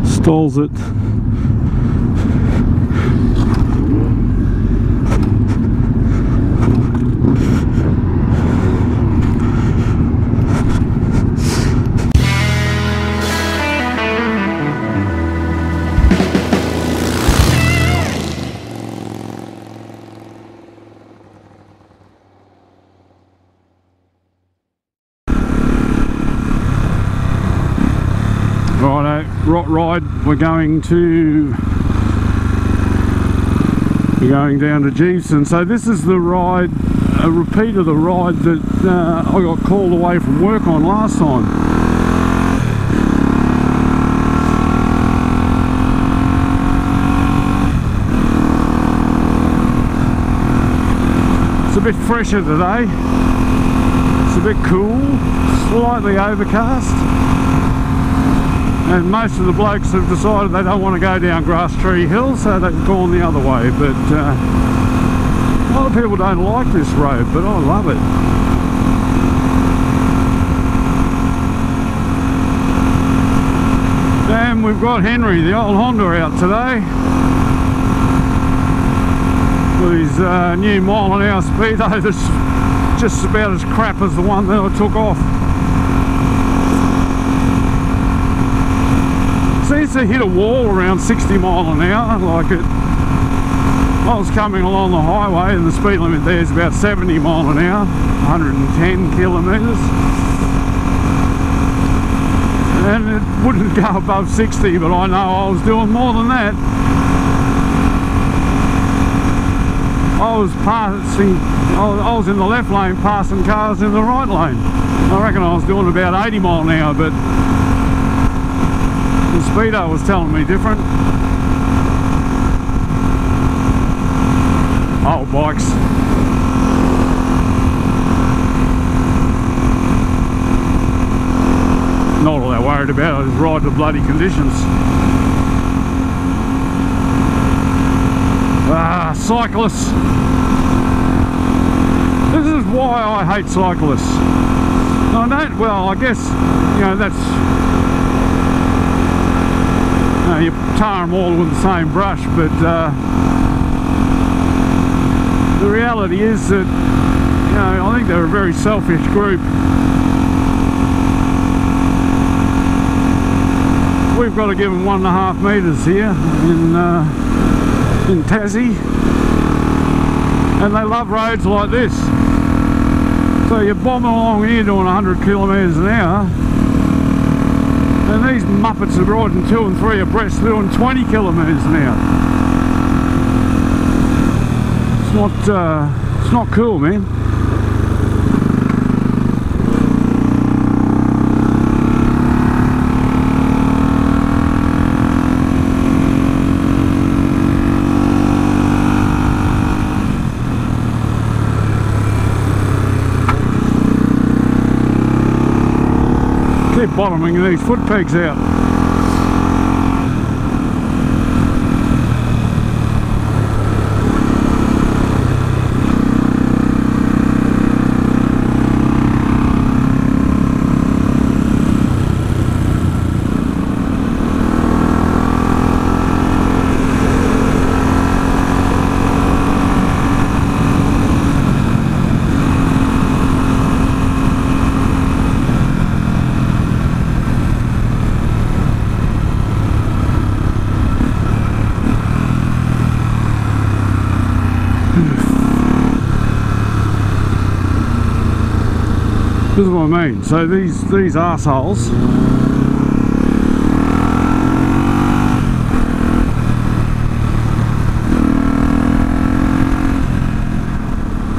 Stalls it. Righto, rot ride, we're going down to Gibson. So this is the ride, a repeat of the ride that I got called away from work on last time. It's a bit fresher today, it's a bit cool, slightly overcast. And most of the blokes have decided they don't want to go down Grass Tree Hill, so they've gone the other way. But a lot of people don't like this road, but I love it. Damn, we've got Henry, the old Honda, out today with his new mile-an-hour speedo that's just about as crap as the one that I took off. Seems to hit a wall around 60 mile an hour, like it. I was coming along the highway and the speed limit there is about 70 mile an hour, 110 kilometres. And it wouldn't go above 60, but I know I was doing more than that. I was in the left lane passing cars in the right lane. I reckon I was doing about 80 mile an hour, but the speedo was telling me different. Old bikes. Not all that worried about it, I just ride the bloody conditions. Ah, cyclists. This is why I hate cyclists. I don't, well, I guess, you know, that's, you tar them all with the same brush, but the reality is that, you know, I think they're a very selfish group. We've got to give them 1.5 metres here in Tassie, and they love roads like this. So you're bombing along here doing 100 kilometres an hour, and these muppets are riding 2 and 3 abreast doing 20 kilometres an hour. It's not cool, man. Keep bottoming these foot pegs out. This is what I mean. So these arseholes,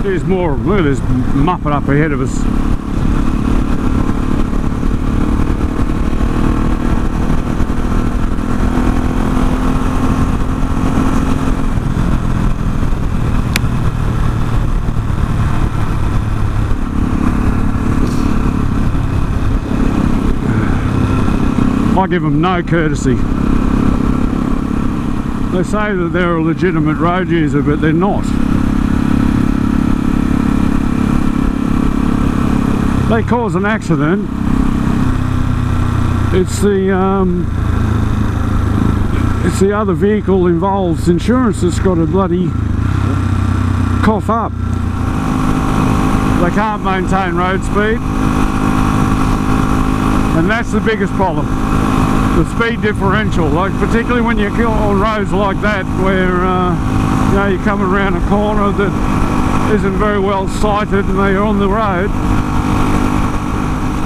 there's more. Look at this muppet up ahead of us. I give them no courtesy. They say that they're a legitimate road user, but they're not. They cause an accident, It's the other vehicle involved's insurance that's got a bloody cough up. They can't maintain road speed, and that's the biggest problem. The speed differential, like particularly when you're on roads like that where you know, you're coming around a corner that isn't very well sighted and they're on the road,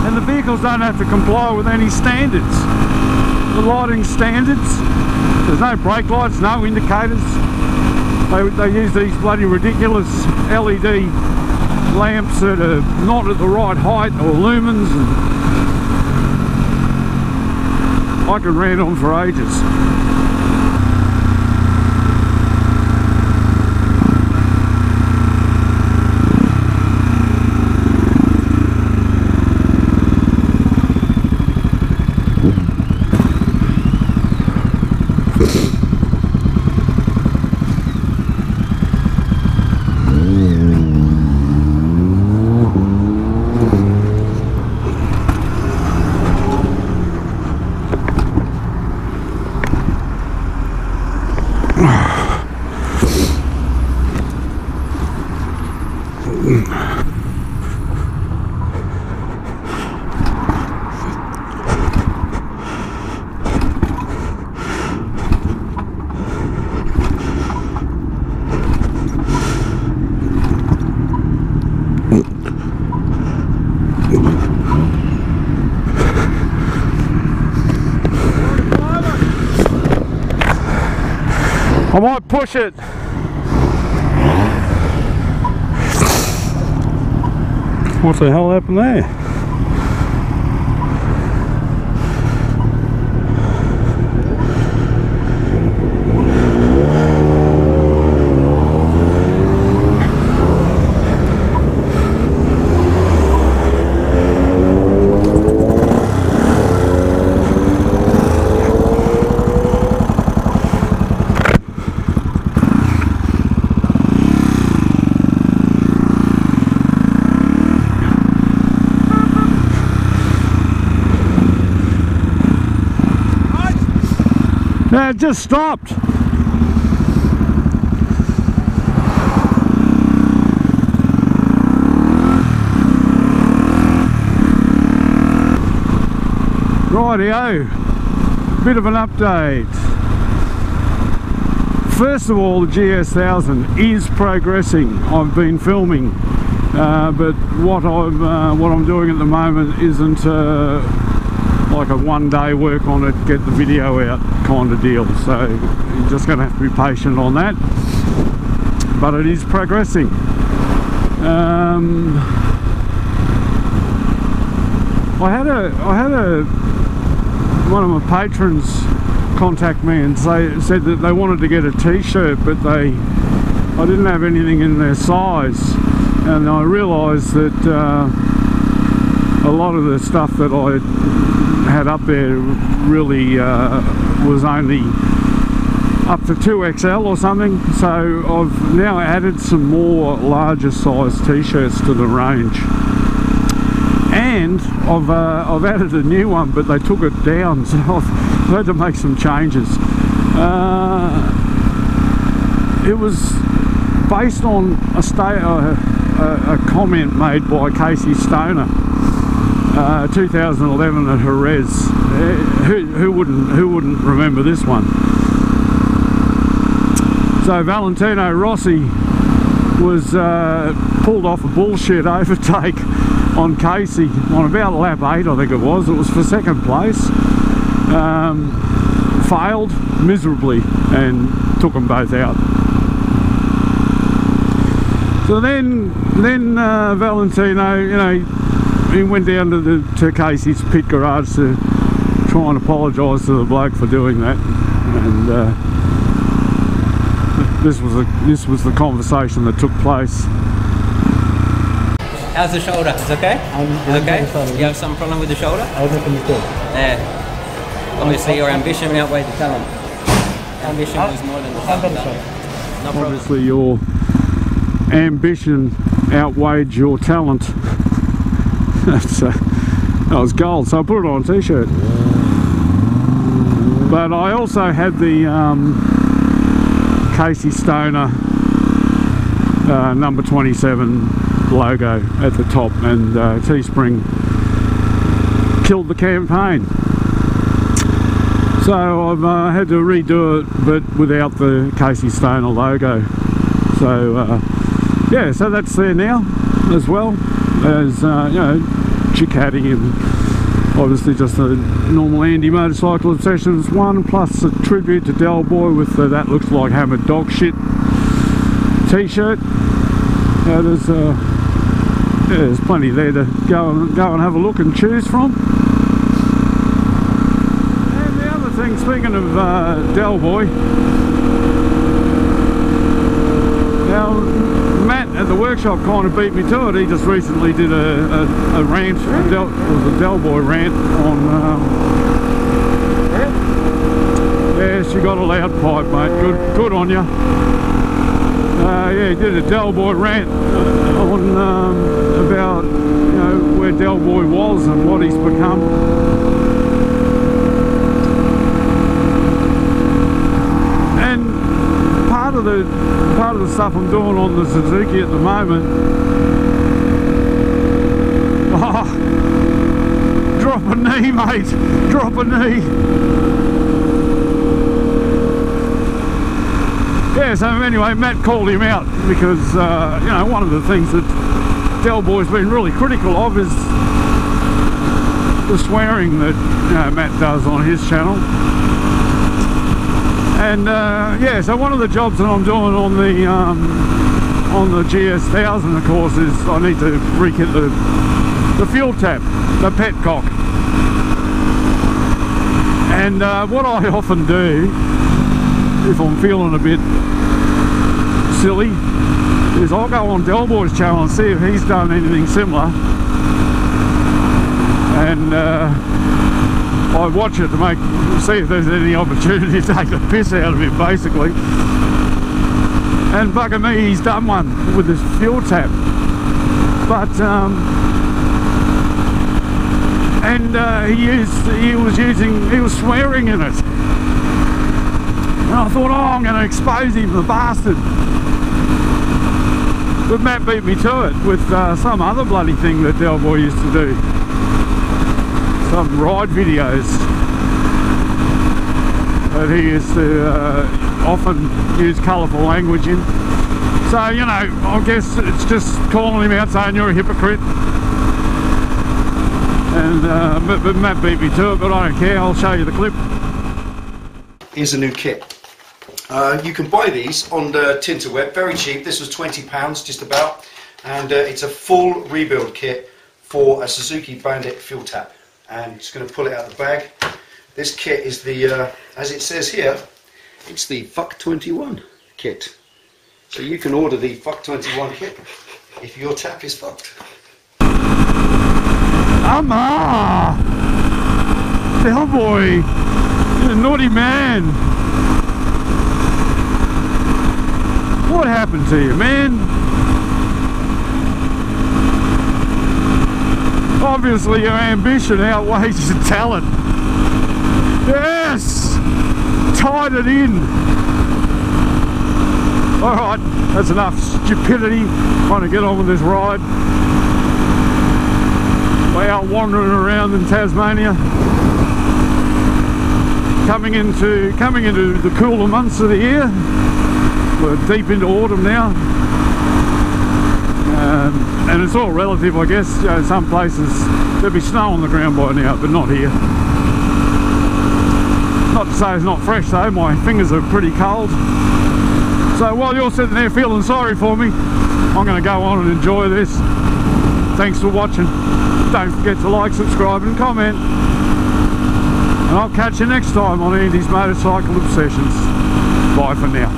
and the vehicles don't have to comply with any standards, the lighting standards. There's no brake lights, no indicators. They use these bloody ridiculous LED lamps that are not at the right height or lumens, and I could rant on for ages. I might push it. What the hell happened there? It just stopped. Rightio, bit of an update. First of all, the GS1000 is progressing. I've been filming, but what I'm doing at the moment isn't like a one-day work on it, get the video out kind of deal. So you're just going to have to be patient on that. But it is progressing. I had one of my patrons contact me and said that they wanted to get a t-shirt, but I didn't have anything in their size, and I realised that a lot of the stuff that I had up there really was only up to 2XL or something. So I've now added some more larger size t-shirts to the range, and I've added a new one, but they took it down, so I've had to make some changes. It was based on a comment made by Casey Stoner, 2011 at Jerez. Who wouldn't remember this one? So Valentino Rossi was pulled off a bullshit overtake on Casey on about lap 8, I think it was. It was for second place. Failed miserably and took them both out. So then Valentino, you know, he went down to Casey's pit garage to try and apologise to the bloke for doing that, and this was the conversation that took place. How's the shoulder? It's okay? It's okay? You have some problem with the shoulder? I make a mistake. Yeah. Obviously your ambition outweighed the talent. Ambition was more than the talent. No problem. Obviously your ambition outweighed your talent. That was gold, so I put it on a t-shirt. But I also had the Casey Stoner number 27 logo at the top, and Teespring killed the campaign. So I've had to redo it, but without the Casey Stoner logo. So yeah, so that's there now, as well as you know, Chicaddy, and obviously just a normal Andy Motorcycle Obsessions one, plus a tribute to Delboy with the That Looks Like Hammered Dog Shit t-shirt. Yeah, there's plenty there to go and have a look and choose from. And the other thing, speaking of Delboy, now Matt at the workshop kind of beat me to it. He just recently did a rant, it was a Delboy rant on yes, you got a loud pipe, mate, good on you. Yeah, he did a Delboy rant on about, you know, where Delboy was and what he's become. And part of the stuff I'm doing on the Suzuki at the moment, oh, drop a knee, mate, drop a knee. Yeah, so anyway, Matt called him out because, you know, one of the things that Delboy's been really critical of is the swearing that, you know, Matt does on his channel. And yeah, so one of the jobs that I'm doing on the GS1000, of course, is I need to rekit the fuel tap, the petcock. And what I often do, if I'm feeling a bit silly, is I'll go on Delboy's channel and see if he's done anything similar, and I watch it to see if there's any opportunity to take the piss out of him, basically. And bugger me, he's done one with this fuel tap, but he was swearing in it. And I thought, oh, I'm going to expose him, the bastard. But Matt beat me to it with some other bloody thing that Delboy used to do. Some ride videos that he used to often use colourful language in. So, you know, I guess it's just calling him out saying you're a hypocrite. And but Matt beat me to it, but I don't care, I'll show you the clip. Here's a new kit. You can buy these on the Tinterweb, very cheap. This was £20 just about, and it's a full rebuild kit for a Suzuki Bandit fuel tap. And just going to pull it out of the bag. This kit is the, as it says here, it's the Fuck 21 kit. So you can order the Fuck 21 kit if your tap is fucked. Amma! Delboy! You're a naughty man! What happened to you, man? Obviously your ambition outweighs your talent. Yes! Tied it in! Alright, that's enough stupidity. Trying to get on with this ride. We're out wandering around in Tasmania. Coming into the cooler months of the year. We're deep into autumn now, and it's all relative, I guess. You know, some places there'll be snow on the ground by now, but not here. Not to say it's not fresh though, my fingers are pretty cold. So while you're sitting there feeling sorry for me, I'm going to go on and enjoy this. Thanks for watching. Don't forget to like, subscribe and comment. And I'll catch you next time on Andy's Motorcycle Obsessions. Bye for now.